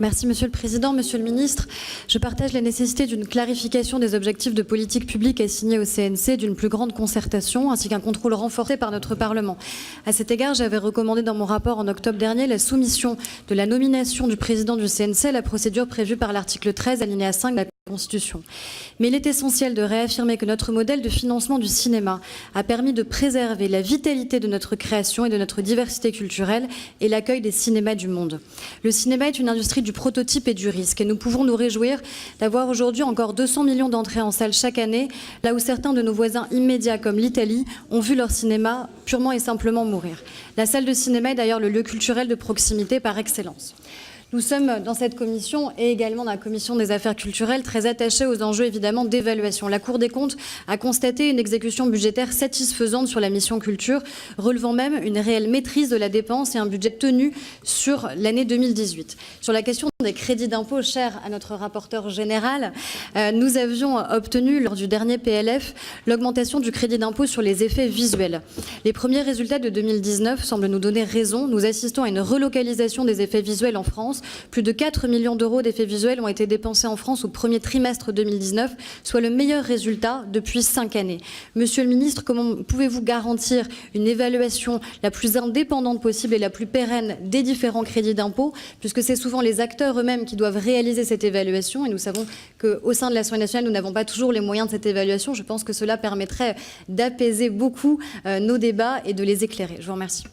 Merci Monsieur le Président, Monsieur le Ministre. Je partage la nécessité d'une clarification des objectifs de politique publique assignés au CNC, d'une plus grande concertation ainsi qu'un contrôle renforcé par notre Parlement. À cet égard, j'avais recommandé dans mon rapport en octobre dernier la soumission de la nomination du président du CNC à la procédure prévue par l'article 13, alinéa 5 de la Constitution. Mais il est essentiel de réaffirmer que notre modèle de financement du cinéma a permis de préserver la vitalité de notre création et de notre diversité culturelle et l'accueil des cinémas du monde. Le cinéma est une industrie du prototype et du risque et nous pouvons nous réjouir d'avoir aujourd'hui encore 200 millions d'entrées en salle chaque année, là où certains de nos voisins immédiats comme l'Italie ont vu leur cinéma purement et simplement mourir. La salle de cinéma est d'ailleurs le lieu culturel de proximité par excellence. Nous sommes dans cette commission et également dans la commission des affaires culturelles très attachés aux enjeux évidemment d'évaluation. La Cour des comptes a constaté une exécution budgétaire satisfaisante sur la mission culture, relevant même une réelle maîtrise de la dépense et un budget tenu sur l'année 2018. Sur la question des crédits d'impôt chers à notre rapporteur général, nous avions obtenu lors du dernier PLF l'augmentation du crédit d'impôt sur les effets visuels. Les premiers résultats de 2019 semblent nous donner raison. Nous assistons à une relocalisation des effets visuels en France. Plus de 4 millions d'euros d'effets visuels ont été dépensés en France au premier trimestre 2019, soit le meilleur résultat depuis 5 années. Monsieur le ministre, comment pouvez-vous garantir une évaluation la plus indépendante possible et la plus pérenne des différents crédits d'impôt, puisque c'est souvent les acteurs eux-mêmes qui doivent réaliser cette évaluation et nous savons qu'au sein de l'Assemblée nationale, nous n'avons pas toujours les moyens de cette évaluation. Je pense que cela permettrait d'apaiser beaucoup nos débats et de les éclairer. Je vous remercie.